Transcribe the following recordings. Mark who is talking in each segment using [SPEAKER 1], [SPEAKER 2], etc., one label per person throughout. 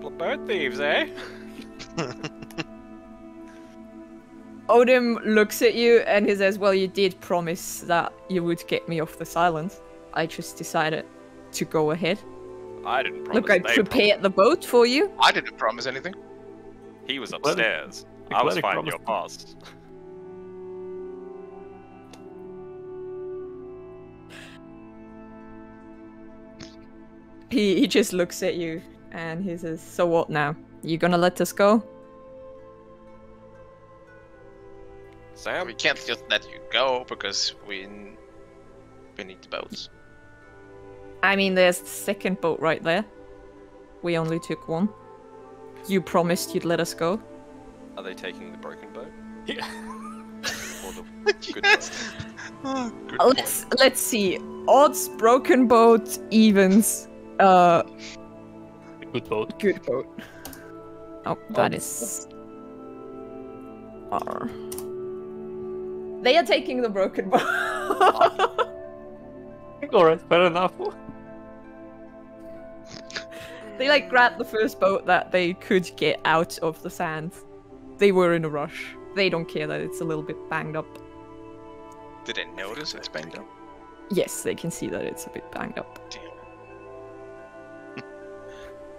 [SPEAKER 1] couple of bird thieves, eh?
[SPEAKER 2] Odin looks at you and he says, well, you did promise that you would get me off this island. I just decided to go ahead.
[SPEAKER 1] I didn't promise.
[SPEAKER 2] Look, I prepared the boat for you.
[SPEAKER 3] I didn't promise anything.
[SPEAKER 1] He was upstairs. I was finding your past.
[SPEAKER 2] He just looks at you and he says, so what now? You gonna let us go?
[SPEAKER 1] Sam?
[SPEAKER 3] We can't just let you go because we need the boats.
[SPEAKER 2] I mean, there's the second boat right there. We only took one. You promised you'd let us go.
[SPEAKER 1] Are they taking the broken boat?
[SPEAKER 4] Yeah.
[SPEAKER 1] Or the good boat?
[SPEAKER 3] Oh, good
[SPEAKER 2] Let's see. Odds, broken boat, evens.
[SPEAKER 4] Good boat.
[SPEAKER 2] Good boat. Oh, that is... They are taking the broken boat.
[SPEAKER 4] Alright, fair enough.
[SPEAKER 2] They like grabbed the first boat that they could get out of the sand. They were in a rush. They don't care that it's a little bit banged up.
[SPEAKER 3] Did they notice it's banged up?
[SPEAKER 2] Yes, they can see that it's a bit banged up.
[SPEAKER 3] Damn.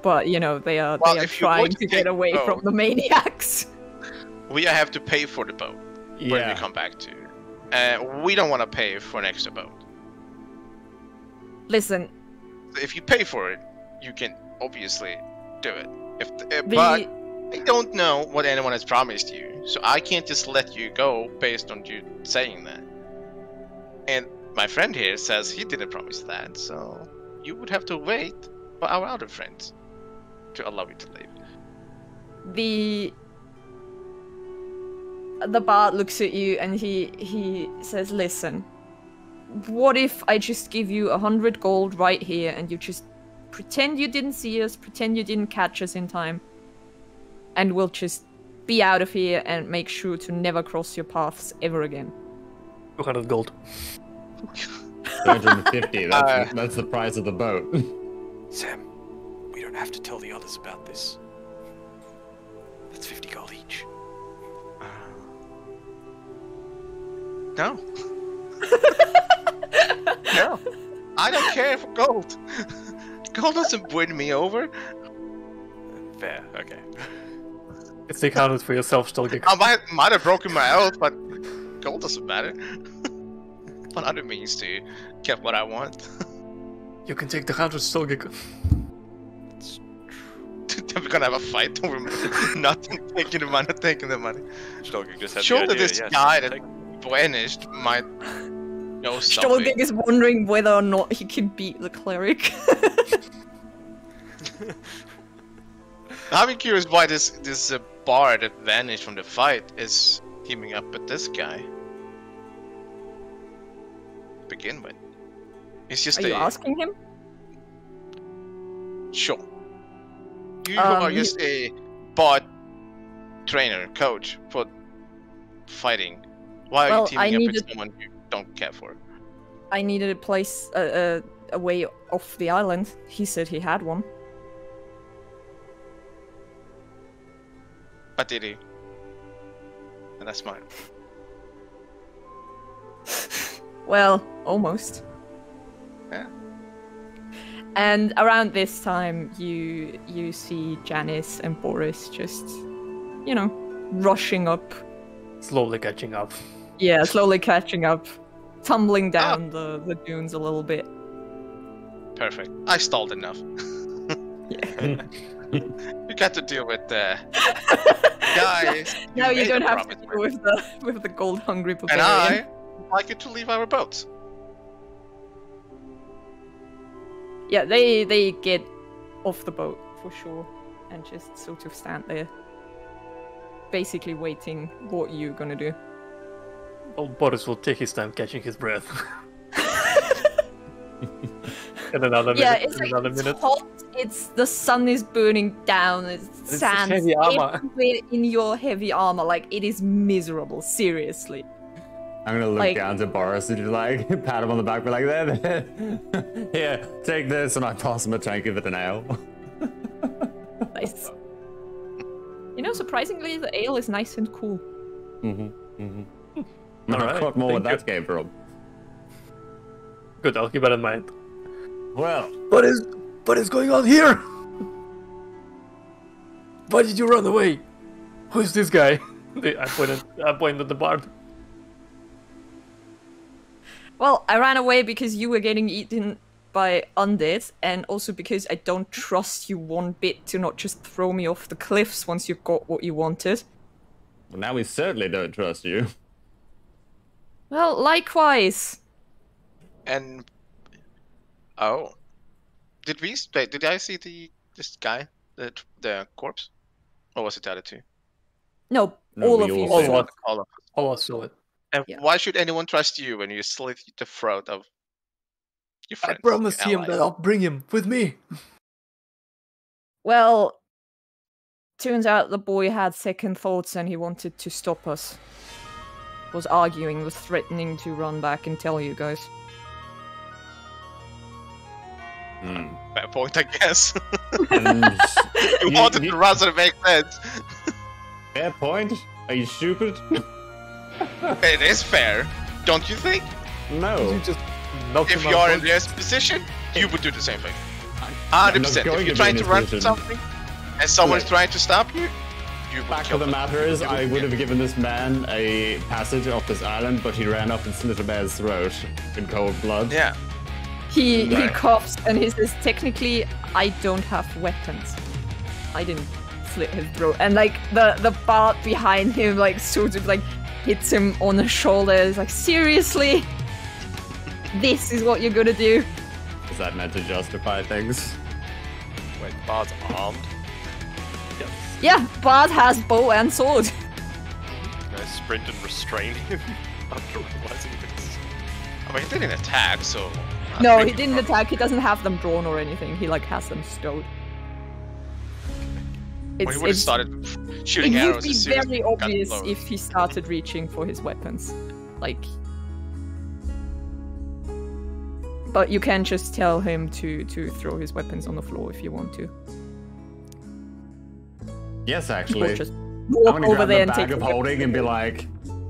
[SPEAKER 2] But, you know, they are
[SPEAKER 3] if you
[SPEAKER 2] trying
[SPEAKER 3] would
[SPEAKER 2] to
[SPEAKER 3] take
[SPEAKER 2] get away
[SPEAKER 3] the
[SPEAKER 2] from
[SPEAKER 3] boat-
[SPEAKER 2] the maniacs.
[SPEAKER 3] We have to pay for the boat when we come back to. We don't want to pay for an extra boat.
[SPEAKER 2] Listen,
[SPEAKER 3] If you pay for it, you can obviously do it. But I don't know what anyone has promised you, so I can't just let you go based on you saying that. And my friend here says he didn't promise that, so you would have to wait for our other friends to allow you to leave.
[SPEAKER 2] The bard looks at you and he says, listen, what if I just give you 100 gold right here and you just pretend you didn't see us, pretend you didn't catch us in time, and we'll just be out of here and make sure to never cross your paths ever again.
[SPEAKER 4] 200 gold.
[SPEAKER 5] 250, that's the price of the boat.
[SPEAKER 1] Sam, we don't have to tell the others about this. That's 50 gold each.
[SPEAKER 3] No. No. I don't care for gold. Gold doesn't win me over.
[SPEAKER 1] Fair, okay.
[SPEAKER 4] It's the accounted for yourself, Sjtolgegg.
[SPEAKER 3] I might have broken my oath, but gold doesn't matter. What other means to get what I want?
[SPEAKER 4] You can take the 100, Sjtolgegg.
[SPEAKER 3] We're gonna have a fight over not taking the money, taking the money.
[SPEAKER 1] Sjtolgegg just had the
[SPEAKER 3] Surely
[SPEAKER 1] idea,
[SPEAKER 3] this
[SPEAKER 1] yes,
[SPEAKER 3] guy that
[SPEAKER 1] take-
[SPEAKER 3] vanished might know something.
[SPEAKER 2] Sjtolgegg is wondering whether or not he can beat the cleric.
[SPEAKER 3] I'm curious why this bar that vanished from the fight is teaming up with this guy. To begin with, it's just
[SPEAKER 2] Are you asking him?
[SPEAKER 3] Sure. You are just a bot trainer, coach for fighting. Why are you teaming up with someone you don't care for?
[SPEAKER 2] I needed a place, a way off the island. He said he had one.
[SPEAKER 3] But did he? And that's mine.
[SPEAKER 2] Well, almost.
[SPEAKER 3] Yeah.
[SPEAKER 2] And around this time, you see Jannis and Borris just, you know, rushing up.
[SPEAKER 4] Slowly catching up.
[SPEAKER 2] Yeah, slowly catching up, tumbling down the dunes a little bit.
[SPEAKER 3] Perfect. I stalled enough.
[SPEAKER 2] Yeah.
[SPEAKER 3] You got to deal with the guys.
[SPEAKER 2] Now you
[SPEAKER 3] made
[SPEAKER 2] don't
[SPEAKER 3] a
[SPEAKER 2] have to
[SPEAKER 3] promise
[SPEAKER 2] deal with the gold hungry
[SPEAKER 3] And
[SPEAKER 2] barbarian.
[SPEAKER 3] I would like you to leave our boats.
[SPEAKER 2] Yeah, they get off the boat for sure and just sort of stand there, basically waiting what you're gonna do.
[SPEAKER 4] Well, Borris will take his time catching his breath. In another
[SPEAKER 2] Yeah,
[SPEAKER 4] minute.
[SPEAKER 2] it's like
[SPEAKER 4] another
[SPEAKER 2] it's
[SPEAKER 4] minute.
[SPEAKER 2] hot. It's the sun is burning down. It's sand
[SPEAKER 4] heavy armor.
[SPEAKER 2] everywhere in your heavy armor. Like it is miserable. Seriously.
[SPEAKER 5] I'm gonna look
[SPEAKER 2] Like-
[SPEAKER 5] down to Boris and just like pat him on the back, be like, there. Here, take this, and I toss him a tank of it an ale.
[SPEAKER 2] Nice. You know, surprisingly, the ale is nice and cool.
[SPEAKER 4] Alright,
[SPEAKER 5] What more
[SPEAKER 4] thank
[SPEAKER 5] where
[SPEAKER 4] you.
[SPEAKER 5] that came from?
[SPEAKER 4] Good, I'll keep that in mind.
[SPEAKER 5] Well,
[SPEAKER 4] What is going on here? Why did you run away? Who's this guy? I pointed at the bard.
[SPEAKER 2] Well, I ran away because you were getting eaten by undead, and also because I don't trust you one bit to not just throw me off the cliffs once you've got what you wanted.
[SPEAKER 5] now we certainly don't trust you.
[SPEAKER 2] Well, likewise.
[SPEAKER 3] And oh, did I see this guy, the corpse, or was it the other two?
[SPEAKER 2] No,
[SPEAKER 5] No,
[SPEAKER 2] all
[SPEAKER 5] we
[SPEAKER 2] of you.
[SPEAKER 5] all
[SPEAKER 4] saw
[SPEAKER 2] saw
[SPEAKER 4] it.
[SPEAKER 3] All of us.
[SPEAKER 4] All I saw it.
[SPEAKER 3] And
[SPEAKER 2] Yeah.
[SPEAKER 3] why should anyone trust you when you slit the throat of your
[SPEAKER 4] I
[SPEAKER 3] friends?
[SPEAKER 4] promised
[SPEAKER 3] your
[SPEAKER 4] him that
[SPEAKER 3] allies?
[SPEAKER 4] I'll bring him with me.
[SPEAKER 2] Well, turns out the boy had second thoughts and he wanted to stop us. Was arguing, was threatening to run back and tell you guys.
[SPEAKER 3] Fair point, I guess.
[SPEAKER 5] And
[SPEAKER 3] you wanted to run so it makes sense.
[SPEAKER 5] fair point? Are you stupid?
[SPEAKER 3] It is fair, don't you think?
[SPEAKER 5] No.
[SPEAKER 4] You just knocked
[SPEAKER 3] If
[SPEAKER 4] him
[SPEAKER 3] you
[SPEAKER 4] out
[SPEAKER 3] are in
[SPEAKER 4] once.
[SPEAKER 3] this position, you would do the same thing.
[SPEAKER 5] I'm
[SPEAKER 3] 100%.
[SPEAKER 5] not
[SPEAKER 3] If
[SPEAKER 5] going
[SPEAKER 3] you're
[SPEAKER 5] to
[SPEAKER 3] trying
[SPEAKER 5] be
[SPEAKER 3] to
[SPEAKER 5] in
[SPEAKER 3] run
[SPEAKER 5] this
[SPEAKER 3] from
[SPEAKER 5] position.
[SPEAKER 3] something, and someone's
[SPEAKER 5] Look.
[SPEAKER 3] trying to stop you, you would
[SPEAKER 5] Fact
[SPEAKER 3] kill
[SPEAKER 5] of the
[SPEAKER 3] them.
[SPEAKER 5] matter is,
[SPEAKER 3] You
[SPEAKER 5] I would
[SPEAKER 3] kill
[SPEAKER 5] have given this man a passage off this island, but he ran up and slit a man's throat in cold blood.
[SPEAKER 3] them. Yeah.
[SPEAKER 2] He
[SPEAKER 3] Right.
[SPEAKER 2] coughs and he says, technically, I don't have weapons. I didn't slit his throat. And like the bard behind him like sort of like hits him on the shoulder. It's like, seriously? This is what you're gonna do?
[SPEAKER 5] Is that meant to justify things?
[SPEAKER 1] Wait, the bard's armed.
[SPEAKER 2] Yeah, bard has bow and sword.
[SPEAKER 1] Can I sprint and restrain him after realizing this?
[SPEAKER 3] I mean, he didn't attack, so. I
[SPEAKER 2] No,
[SPEAKER 3] think
[SPEAKER 2] he didn't
[SPEAKER 3] probably-
[SPEAKER 2] attack. He doesn't have them drawn or anything. He like has them stowed.
[SPEAKER 3] Well, he would have started
[SPEAKER 2] It
[SPEAKER 3] shooting
[SPEAKER 2] would
[SPEAKER 3] arrows
[SPEAKER 2] be
[SPEAKER 3] as soon as
[SPEAKER 2] very
[SPEAKER 3] he got
[SPEAKER 2] obvious
[SPEAKER 3] close.
[SPEAKER 2] if he started reaching for his weapons. Like... But you can just tell him to throw his weapons on the floor if you want to.
[SPEAKER 5] Yes,
[SPEAKER 2] Or
[SPEAKER 5] actually.
[SPEAKER 2] just
[SPEAKER 5] I'm
[SPEAKER 2] walk
[SPEAKER 5] gonna
[SPEAKER 2] over
[SPEAKER 5] grab
[SPEAKER 2] there
[SPEAKER 5] the
[SPEAKER 2] and take
[SPEAKER 5] bag of
[SPEAKER 2] the
[SPEAKER 5] holding and be like,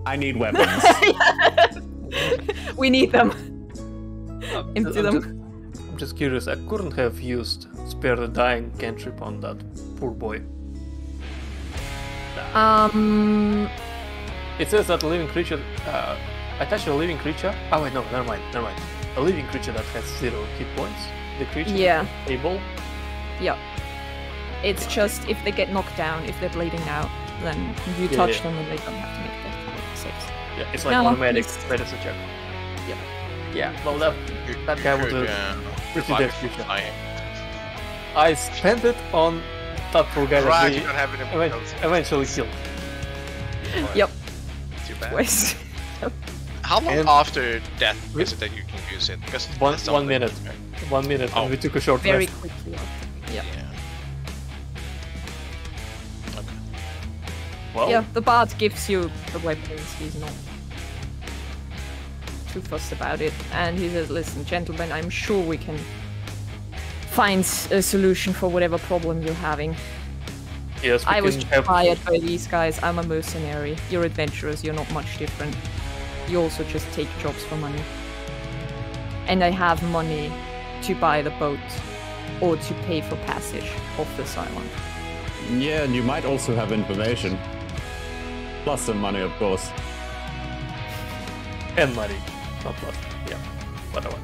[SPEAKER 5] I need weapons.
[SPEAKER 2] We need them. Empty
[SPEAKER 4] I'm
[SPEAKER 2] them.
[SPEAKER 4] I'm just curious. I couldn't have used Spare the Dying cantrip on that poor boy. It says that a living creature attached to a living creature. Oh wait, no, never mind. A living creature that has 0 hit points. The creature
[SPEAKER 2] Yeah.
[SPEAKER 4] is able.
[SPEAKER 2] Yeah. It's just if they get knocked down, if they're bleeding out, then you
[SPEAKER 4] Yeah,
[SPEAKER 2] touch
[SPEAKER 4] yeah.
[SPEAKER 2] them and they don't have to make death saves.
[SPEAKER 4] Yeah, it's like
[SPEAKER 2] No,
[SPEAKER 4] automatic
[SPEAKER 2] he's-
[SPEAKER 4] medicine check.
[SPEAKER 2] Yeah.
[SPEAKER 4] Yeah, well that guy was a pretty dead creature. I spent it on that poor guy
[SPEAKER 3] Right,
[SPEAKER 4] that
[SPEAKER 3] you
[SPEAKER 4] we
[SPEAKER 3] don't have it in
[SPEAKER 4] eventually killed.
[SPEAKER 2] Yep.
[SPEAKER 3] Too bad.
[SPEAKER 2] Twice.
[SPEAKER 3] How long
[SPEAKER 4] And-
[SPEAKER 3] after death is it that you can use it? Because
[SPEAKER 4] One
[SPEAKER 3] that's something-
[SPEAKER 4] minute. 1 minute,
[SPEAKER 3] Oh.
[SPEAKER 4] and we took a short
[SPEAKER 2] Very
[SPEAKER 4] rest.
[SPEAKER 2] quickly after. Yeah.
[SPEAKER 4] Well,
[SPEAKER 2] Yeah, the bard gives you the weapons. He's not too fussed about it. And he says, listen, gentlemen, I'm sure we can find a solution for whatever problem you're having.
[SPEAKER 4] yes, we
[SPEAKER 2] I was
[SPEAKER 4] can
[SPEAKER 2] just
[SPEAKER 4] have.
[SPEAKER 2] hired by these guys. I'm a mercenary. You're adventurers. You're not much different. You also just take jobs for money. And I have money to buy the boat or to pay for passage off this island.
[SPEAKER 5] Yeah, and you might also have information. Plus some money, of course.
[SPEAKER 4] And money, not plus. Yeah, whatever.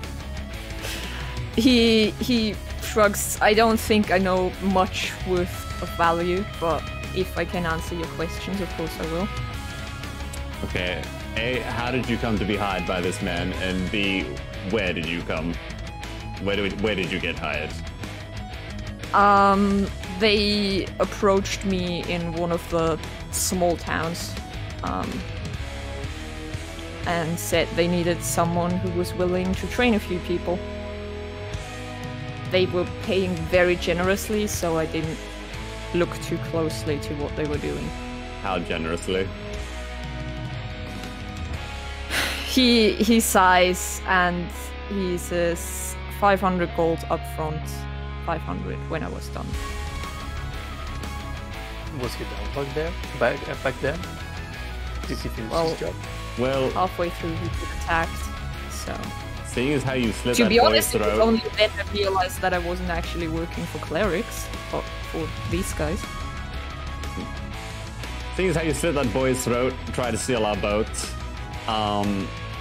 [SPEAKER 2] He shrugs. I don't think I know much worth of value, but if I can answer your questions, of course I will.
[SPEAKER 5] Okay, A, how did you come to be hired by this man? And B, where did you come? Where did you get hired?
[SPEAKER 2] They approached me in one of the small towns, and said they needed someone who was willing to train a few people. They were paying very generously, so I didn't look too closely to what they were doing.
[SPEAKER 5] How generously?
[SPEAKER 2] He sighs and he says 500 gold up front, 500 when I was done.
[SPEAKER 4] Was he down back then? Did he finish his job?
[SPEAKER 5] Well,
[SPEAKER 2] Halfway through, he was attacked. So,
[SPEAKER 5] seeing as how you slit
[SPEAKER 2] to
[SPEAKER 5] that
[SPEAKER 2] be
[SPEAKER 5] boy's
[SPEAKER 2] honest, it was
[SPEAKER 5] throat,
[SPEAKER 2] only then I realized that I wasn't actually working for clerics, but for these guys.
[SPEAKER 5] seeing as how you slit that boy's throat, try to steal our boat,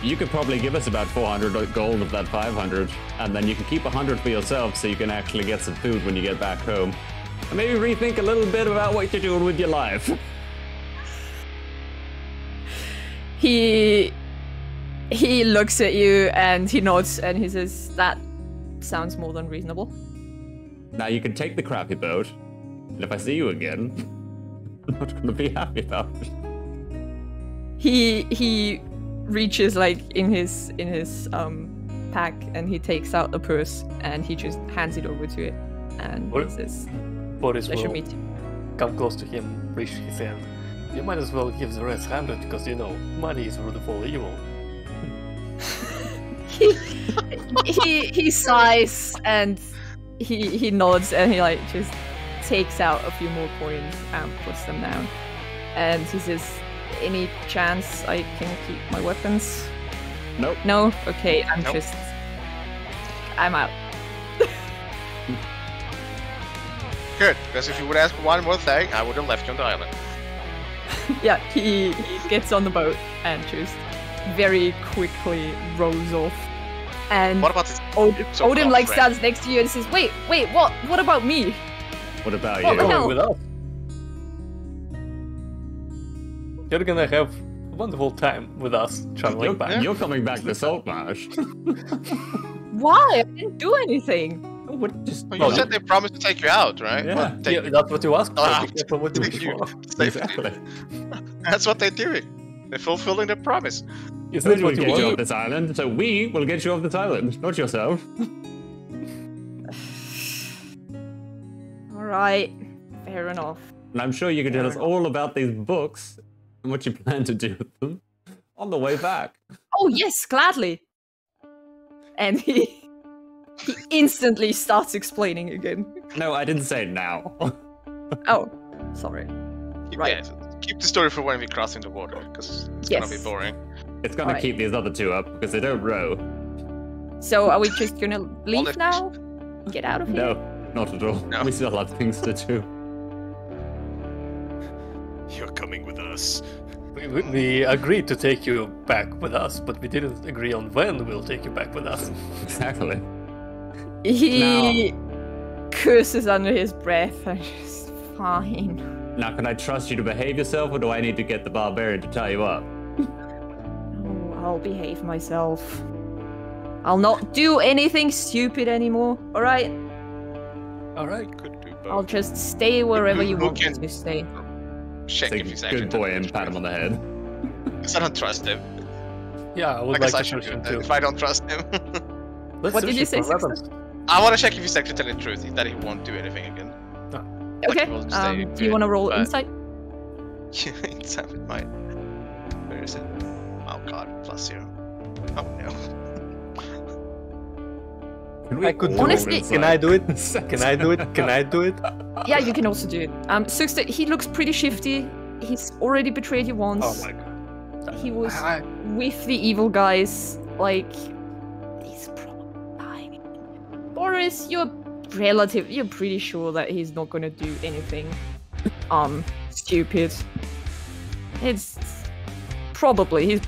[SPEAKER 5] you could probably give us about 400 gold of that 500, and then you can keep 100 for yourself so you can actually get some food when you get back home. And maybe rethink a little bit about what you're doing with your life.
[SPEAKER 2] He looks at you and he nods and he says, "That sounds more than reasonable."
[SPEAKER 5] Now you can take the crappy boat, and if I see you again, I'm not gonna be happy about it.
[SPEAKER 2] He reaches like in his pack and he takes out a purse and he just hands it over to it and he says,
[SPEAKER 4] Borris
[SPEAKER 2] "Pleasure
[SPEAKER 4] will
[SPEAKER 2] meet you."
[SPEAKER 4] come close to him, reach his hand. You might as well give the rest 100 because you know money is root of all evil.
[SPEAKER 2] he sighs and he nods and he like just takes out a few more coins and puts them down. And he says, "Any chance I can keep my weapons?"
[SPEAKER 5] Nope.
[SPEAKER 2] No? Okay,
[SPEAKER 3] Nope.
[SPEAKER 2] I'm out.
[SPEAKER 3] Good, because if you would ask one more thing, I would have left you on the island.
[SPEAKER 2] Yeah, he gets on the boat and just very quickly rows off. And
[SPEAKER 3] What about this? so-called
[SPEAKER 2] Odin like
[SPEAKER 3] friend?
[SPEAKER 2] stands next to you and says, "Wait, what? What about me?"
[SPEAKER 5] What about
[SPEAKER 2] What the
[SPEAKER 5] you?
[SPEAKER 2] hell?
[SPEAKER 4] With us. You're gonna have a wonderful time with us traveling back.
[SPEAKER 5] You're coming back to SaltMarsh.
[SPEAKER 2] Why? I didn't do anything.
[SPEAKER 5] What? Just
[SPEAKER 3] Well, you said they promised to take you out, right?
[SPEAKER 5] Yeah.
[SPEAKER 3] Well, take
[SPEAKER 4] Yeah, that's what you asked for.
[SPEAKER 3] Ah,
[SPEAKER 4] Be careful what you wish
[SPEAKER 3] you-
[SPEAKER 4] for.
[SPEAKER 5] exactly.
[SPEAKER 3] That's what they're doing. They're fulfilling their promise.
[SPEAKER 4] Isn't
[SPEAKER 5] We
[SPEAKER 4] it
[SPEAKER 5] will
[SPEAKER 4] what you
[SPEAKER 5] get you
[SPEAKER 4] want?
[SPEAKER 5] off this island, so we will get you off this island, not yourself.
[SPEAKER 2] All right, fair enough.
[SPEAKER 5] And I'm sure you can tell us all about these books and what you plan to do with them on the way back.
[SPEAKER 2] Oh yes, gladly. And he instantly starts explaining again.
[SPEAKER 5] No, I didn't say now.
[SPEAKER 2] Oh, sorry. Right.
[SPEAKER 3] Yeah, keep the story for when we cross into water, because it's gonna be
[SPEAKER 2] Yes.
[SPEAKER 3] boring.
[SPEAKER 5] It's gonna
[SPEAKER 2] Alright.
[SPEAKER 5] keep these other two up because they don't row.
[SPEAKER 2] So are we just gonna leave
[SPEAKER 3] if-
[SPEAKER 2] now? Get out of here?
[SPEAKER 5] No, not at all.
[SPEAKER 3] No.
[SPEAKER 5] We still have things to do.
[SPEAKER 1] You're coming with us.
[SPEAKER 4] We agreed to take you back with us, but we didn't agree on when we'll take you back with us.
[SPEAKER 5] Exactly.
[SPEAKER 2] He curses under his breath and just fine.
[SPEAKER 5] Now, can I trust you to behave yourself, or do I need to get the barbarian to tie you up?
[SPEAKER 2] Oh, I'll behave myself. I'll not do anything stupid anymore, alright?
[SPEAKER 4] Alright.
[SPEAKER 1] Could do
[SPEAKER 2] I'll
[SPEAKER 1] both.
[SPEAKER 2] just stay wherever you
[SPEAKER 3] Who
[SPEAKER 2] want me
[SPEAKER 3] can-
[SPEAKER 2] to stay.
[SPEAKER 3] Check
[SPEAKER 5] Say,
[SPEAKER 3] if he's actually
[SPEAKER 5] good boy and pat him on the head.
[SPEAKER 3] Because I don't trust him.
[SPEAKER 4] Yeah, I would
[SPEAKER 3] I guess
[SPEAKER 4] like
[SPEAKER 3] I
[SPEAKER 4] to
[SPEAKER 3] should
[SPEAKER 4] push
[SPEAKER 3] do
[SPEAKER 4] him
[SPEAKER 3] that
[SPEAKER 4] too.
[SPEAKER 3] if I don't trust him.
[SPEAKER 4] Let's
[SPEAKER 2] What did
[SPEAKER 4] search
[SPEAKER 2] you say,
[SPEAKER 4] for weapons.
[SPEAKER 3] I want to check if he's actually telling the truth, that he won't do anything again.
[SPEAKER 2] Okay,
[SPEAKER 3] we'll stay
[SPEAKER 2] do you want to roll
[SPEAKER 3] but-
[SPEAKER 2] insight?
[SPEAKER 3] Inside with mine. Where is it? Oh god, +0. Oh no.
[SPEAKER 4] I could do
[SPEAKER 2] Honestly-
[SPEAKER 4] it. Can I do it? Can I do it? Can I do it?
[SPEAKER 2] Yeah, you can also do it. Sixter, he looks pretty shifty. He's already betrayed you once.
[SPEAKER 4] Oh my god.
[SPEAKER 2] He was
[SPEAKER 4] I-
[SPEAKER 2] with the evil guys. Like, he's probably dying. Borris, you're pretty sure that he's not gonna do anything, stupid. He's probably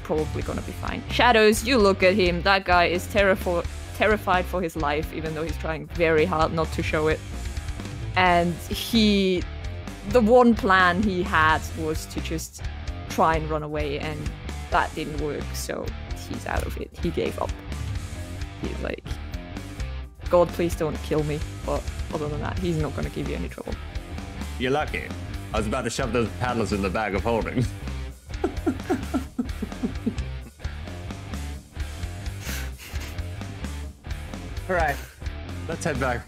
[SPEAKER 2] gonna be fine. Shadows, you look at him. That guy is terrified for his life, even though he's trying very hard not to show it. And the one plan he had was to just try and run away, and that didn't work, so he's out of it. He gave up. He's like, God, please don't kill me. But other than that, he's not going to give you any trouble.
[SPEAKER 5] You're lucky. I was about to shove those paddlers in the bag of holding. Alright, let's head back.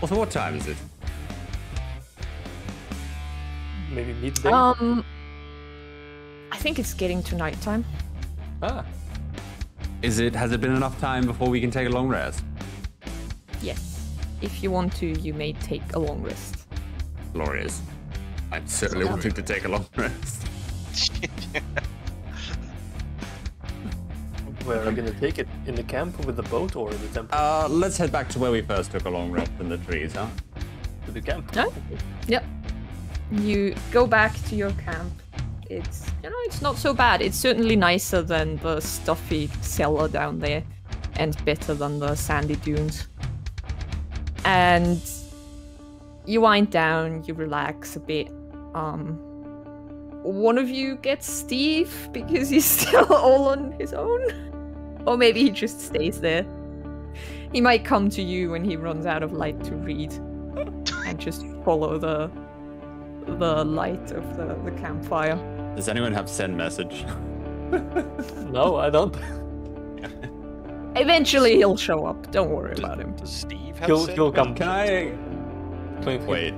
[SPEAKER 5] Also, what time is it?
[SPEAKER 4] Maybe midday?
[SPEAKER 2] I think it's getting to nighttime.
[SPEAKER 4] Ah.
[SPEAKER 5] Has it been enough time before we can take a long rest?
[SPEAKER 2] Yes. If you want to, you may take a long rest.
[SPEAKER 5] Glorious. I'm certainly wanting to take a long rest.
[SPEAKER 4] Where are we gonna take it? In the camp with the boat or in the temple?
[SPEAKER 5] Let's head back to where we first took a long rest in the trees, huh?
[SPEAKER 4] To the camp.
[SPEAKER 2] No? Yep. You go back to your camp. It's, it's not so bad. It's certainly nicer than the stuffy cellar down there, and better than the sandy dunes. And you wind down, you relax a bit. One of you gets Steve because he's still all on his own. Or maybe he just stays there. He might come to you when he runs out of light to read. And just follow the light of the campfire.
[SPEAKER 5] Does anyone have send message?
[SPEAKER 4] No, I don't.
[SPEAKER 2] Eventually he'll show up. Don't worry about him.
[SPEAKER 1] Does Steve have
[SPEAKER 4] He'll come.
[SPEAKER 5] Can I...
[SPEAKER 4] Wait.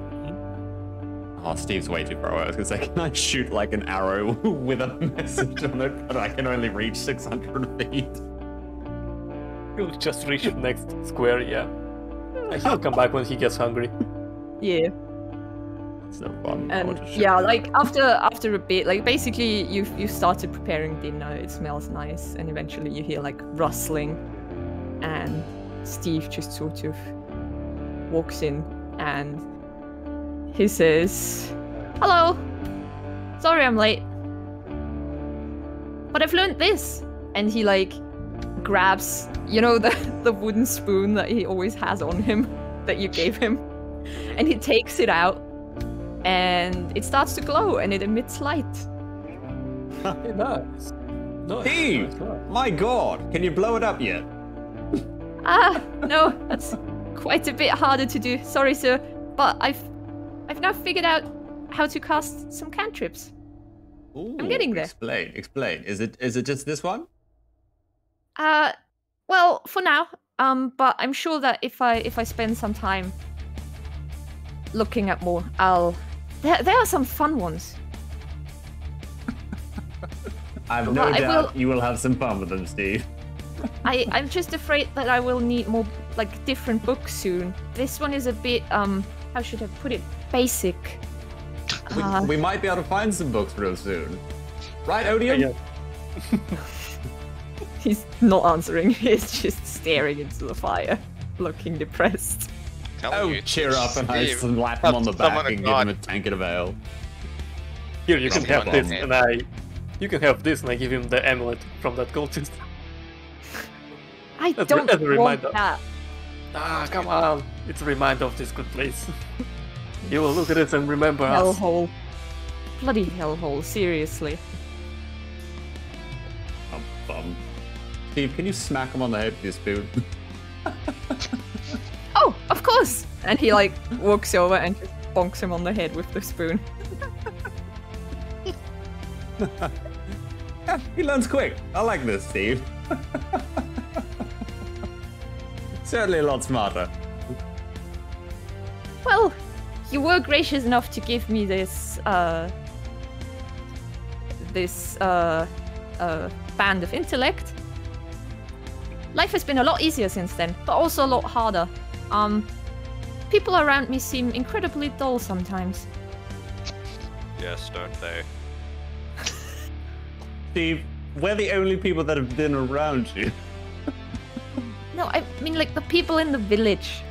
[SPEAKER 5] Oh, Steve's way too far away. I was gonna say, can I shoot like an arrow with a message on it, but I can only reach 600 feet?
[SPEAKER 4] He'll just reach the next square, yeah. He'll come back when he gets hungry.
[SPEAKER 2] Yeah.
[SPEAKER 5] It's no fun.
[SPEAKER 2] And yeah, like after a bit, like basically you started preparing dinner. It smells nice, and eventually you hear like rustling, and Steve just sort of walks in and he says, "Hello. Sorry I'm late. But I've learned this." And he like grabs, the wooden spoon that he always has on him that you gave him. And he takes it out and it starts to glow and it emits light.
[SPEAKER 4] Nice.
[SPEAKER 5] Steve! My god! Can you blow it up yet?
[SPEAKER 2] No, that's quite a bit harder to do. Sorry, sir. But I've now figured out how to cast some cantrips.
[SPEAKER 5] Ooh,
[SPEAKER 2] I'm getting there.
[SPEAKER 5] Explain. Is it just this one?
[SPEAKER 2] Well, for now. But I'm sure that if I spend some time looking at more, there are some fun ones.
[SPEAKER 5] I've no doubt you will have some fun with them, Steve.
[SPEAKER 2] I'm just afraid that I will need more, like, different books soon. This one is a bit, how should I put it? Basic.
[SPEAKER 5] We might be able to find some books real soon. Right, Odium?
[SPEAKER 4] Yeah.
[SPEAKER 2] He's not answering. He's just staring into the fire, looking depressed.
[SPEAKER 5] Cheer up, and I slap him on the back and give him a tankard of ale.
[SPEAKER 4] Here, you can have this, and you can have this, and I give him the amulet from that cultist.
[SPEAKER 2] I don't want that.
[SPEAKER 4] Come on. It's a reminder of this good place. You will look at it and remember us.
[SPEAKER 2] Hellhole. Bloody hellhole, seriously.
[SPEAKER 5] Steve, can you smack him on the head with your spoon?
[SPEAKER 2] Oh, of course! And he, like, walks over and just bonks him on the head with the spoon.
[SPEAKER 5] Yeah, he learns quick. I like this, Steve. Certainly a lot smarter.
[SPEAKER 2] Well, you were gracious enough to give me this band of intellect. Life has been a lot easier since then, but also a lot harder. People around me seem incredibly dull sometimes.
[SPEAKER 1] Yes, don't they?
[SPEAKER 5] Steve, we're the only people that have been around you.
[SPEAKER 2] No, I mean, like, the people in the village.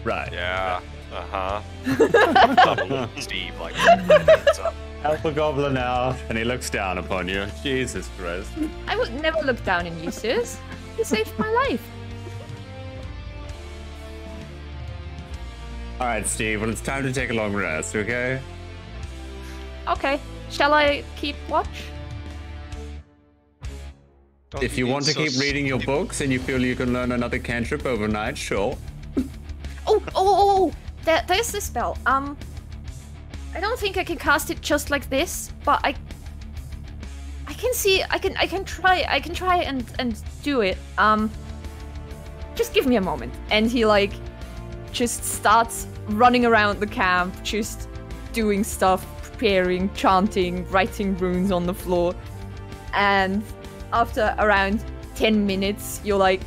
[SPEAKER 5] Right.
[SPEAKER 1] Yeah. Uh-huh. Steve, like, hands up.
[SPEAKER 5] Alpha Goblin out, and he looks down upon you. Jesus Christ.
[SPEAKER 2] I would never look down on you, sirs. You saved my life.
[SPEAKER 5] Alright, Steve, well, it's time to take a long rest, okay?
[SPEAKER 2] Okay. Shall I keep watch?
[SPEAKER 5] If you want to keep reading your books and you feel you can learn another cantrip overnight, sure.
[SPEAKER 2] Oh! There's the spell. I don't think I can cast it just like this, but I can see. I can try and do it. Just give me a moment. And he, like, just starts running around the camp, just doing stuff, preparing, chanting, writing runes on the floor. And after around 10 minutes, you'll, like,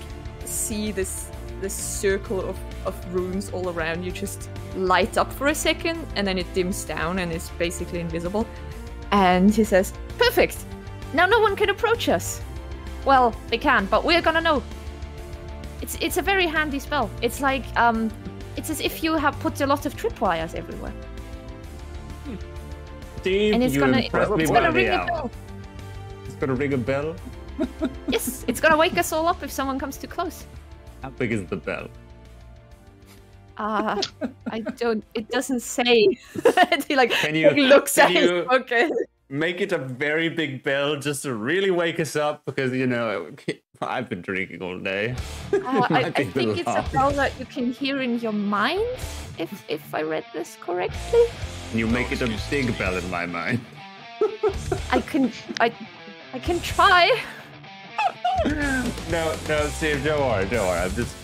[SPEAKER 2] see this circle of runes all around you just light up for a second, and then it dims down and is basically invisible. And he says, "Perfect! Now no one can approach us. Well, they can, but we're gonna know. It's a very handy spell. It's like, it's as if you have put a lot of tripwires everywhere.
[SPEAKER 5] Steve,
[SPEAKER 2] And it's
[SPEAKER 5] you
[SPEAKER 2] gonna
[SPEAKER 5] impressed me
[SPEAKER 2] ring
[SPEAKER 5] by
[SPEAKER 2] a
[SPEAKER 5] the
[SPEAKER 2] bell.
[SPEAKER 5] hour. It's gonna ring a bell?
[SPEAKER 2] Yes, it's gonna wake us all up if someone comes too close.
[SPEAKER 5] How big is the bell?
[SPEAKER 2] I don't. It doesn't say." He like
[SPEAKER 5] Can you-
[SPEAKER 2] looks
[SPEAKER 5] can
[SPEAKER 2] at his
[SPEAKER 5] you-
[SPEAKER 2] pocket.
[SPEAKER 5] Make it a very big bell just to really wake us up because, you know, I've been drinking all day.
[SPEAKER 2] I
[SPEAKER 5] Might be a
[SPEAKER 2] think
[SPEAKER 5] little
[SPEAKER 2] it's a
[SPEAKER 5] hard.
[SPEAKER 2] bell that you can hear in your mind, if I read this correctly.
[SPEAKER 5] You make it a big bell in my mind.
[SPEAKER 2] I can try.
[SPEAKER 5] No, Steve, don't worry. I'm just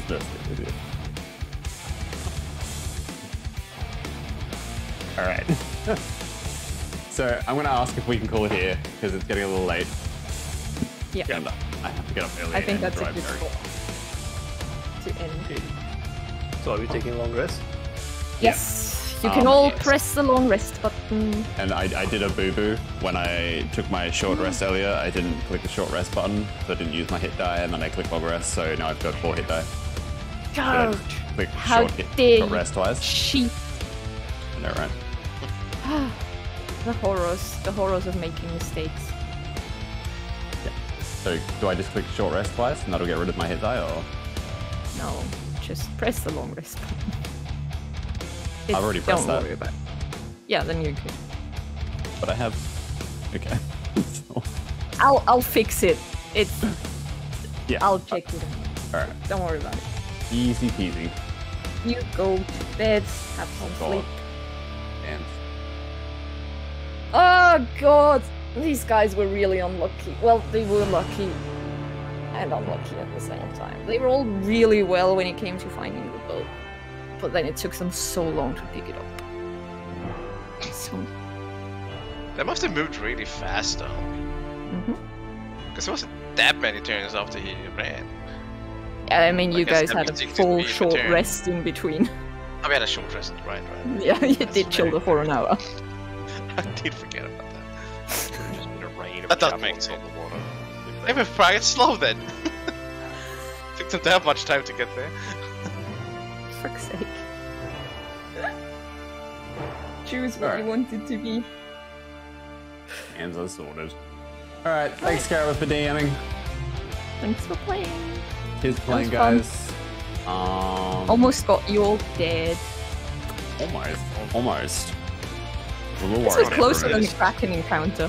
[SPEAKER 5] messing with you. All right. So I'm gonna ask if we can call it here because it's getting a little late.
[SPEAKER 2] Yeah,
[SPEAKER 5] And I have to get up early.
[SPEAKER 2] I think
[SPEAKER 5] and
[SPEAKER 2] that's a
[SPEAKER 5] drive
[SPEAKER 2] good
[SPEAKER 5] Mary.
[SPEAKER 2] spot to end.
[SPEAKER 4] So are we taking a long rest?
[SPEAKER 2] Yes, you can all
[SPEAKER 3] yes.
[SPEAKER 2] press the long rest button.
[SPEAKER 5] And I did a boo-boo when I took my short rest earlier. I didn't click the short rest button, so I didn't use my hit die, and then I clicked long rest, so now I've got 4 hit die.
[SPEAKER 2] God,
[SPEAKER 5] Click
[SPEAKER 2] how
[SPEAKER 5] short
[SPEAKER 2] dare
[SPEAKER 5] short
[SPEAKER 2] you
[SPEAKER 5] rest twice.
[SPEAKER 2] cheat.
[SPEAKER 5] I know, right?
[SPEAKER 2] The horrors of making mistakes.
[SPEAKER 5] So do I just click short rest twice, and that'll get rid of my hit die, or?
[SPEAKER 2] No, just press the long rest button.
[SPEAKER 5] I've already pressed
[SPEAKER 2] don't
[SPEAKER 5] that.
[SPEAKER 2] worry about it. Yeah, then you could.
[SPEAKER 5] But I have. Okay.
[SPEAKER 2] I'll fix it. It's.
[SPEAKER 5] Yeah.
[SPEAKER 2] I'll check it out.
[SPEAKER 5] All right.
[SPEAKER 2] Don't worry about it.
[SPEAKER 5] Easy peasy.
[SPEAKER 2] You go to bed, have some
[SPEAKER 5] God.
[SPEAKER 2] sleep.
[SPEAKER 5] And
[SPEAKER 2] Oh god, these guys were really unlucky. Well, they were lucky and unlucky at the same time. They rolled really well when it came to finding the boat, but then it took them so long to pick it up. So,
[SPEAKER 3] They must have moved really fast though. Because there wasn't that many turns after he ran.
[SPEAKER 2] I mean, you
[SPEAKER 3] Like a
[SPEAKER 2] guys had a
[SPEAKER 3] 70-60
[SPEAKER 2] full
[SPEAKER 3] feet per
[SPEAKER 2] short
[SPEAKER 3] turn.
[SPEAKER 2] rest in between.
[SPEAKER 3] I had a short rest, right.
[SPEAKER 2] Yeah, you
[SPEAKER 3] That's
[SPEAKER 2] did chill
[SPEAKER 3] fair.
[SPEAKER 2] for an hour.
[SPEAKER 3] I did forget about that.
[SPEAKER 1] Just been a rain of
[SPEAKER 3] That does
[SPEAKER 1] javelins
[SPEAKER 3] make
[SPEAKER 1] on
[SPEAKER 3] sense.
[SPEAKER 1] the water.
[SPEAKER 3] They were quite slow then. Took them to have much time to get there.
[SPEAKER 2] Fuck's sake. Choose what
[SPEAKER 5] Alright.
[SPEAKER 2] you want it to be.
[SPEAKER 5] hands are sorted. All right. Thanks, Scarlet, for DMing.
[SPEAKER 2] Thanks for playing.
[SPEAKER 5] Here's playing,
[SPEAKER 2] was fun.
[SPEAKER 5] guys.
[SPEAKER 2] Almost got you all dead.
[SPEAKER 5] Almost. A little
[SPEAKER 2] This
[SPEAKER 5] worried
[SPEAKER 2] was closer
[SPEAKER 5] there,
[SPEAKER 2] than the
[SPEAKER 5] Borris.
[SPEAKER 2] Kraken encounter.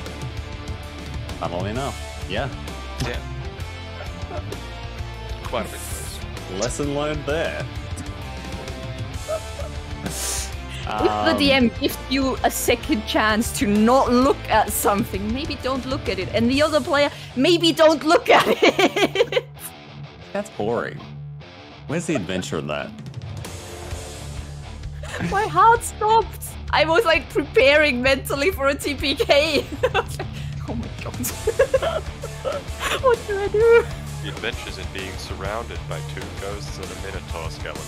[SPEAKER 5] Funnily enough. Yeah.
[SPEAKER 3] Yeah.
[SPEAKER 1] Quite a bit close.
[SPEAKER 5] Lesson learned there.
[SPEAKER 2] If the DM gives you a second chance to not look at something, maybe don't look at it. And the other player, maybe don't look at it.
[SPEAKER 5] That's boring. Where's the adventure in that?
[SPEAKER 2] My heart stopped. I was like preparing mentally for a TPK. Oh my god. What do I do?
[SPEAKER 1] The adventures in being surrounded by 2 ghosts and a minotaur skeleton.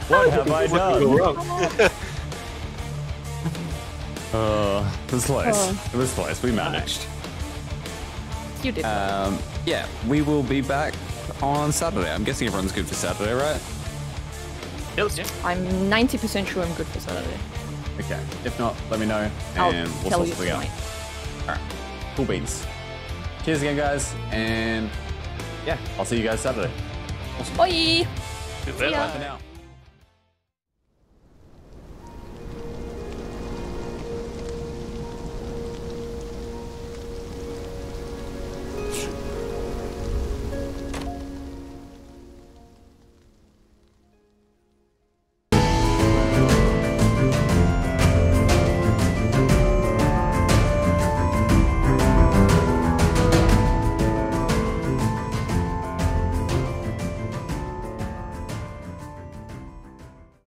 [SPEAKER 5] What have I done? It was close.
[SPEAKER 2] Oh.
[SPEAKER 5] It was close. We managed.
[SPEAKER 2] You did.
[SPEAKER 5] Yeah, we will be back on Saturday. I'm guessing everyone's good for Saturday, right?
[SPEAKER 2] I'm 90% sure I'm good for Saturday.
[SPEAKER 5] Okay. If not, let me know,
[SPEAKER 2] I'll
[SPEAKER 5] and we'll
[SPEAKER 2] tell
[SPEAKER 5] sort
[SPEAKER 2] you
[SPEAKER 5] something out.
[SPEAKER 2] tonight.
[SPEAKER 5] All right. Cool beans. Cheers again, guys, and yeah, I'll see you guys Saturday.
[SPEAKER 2] Bye.
[SPEAKER 5] Bye for now.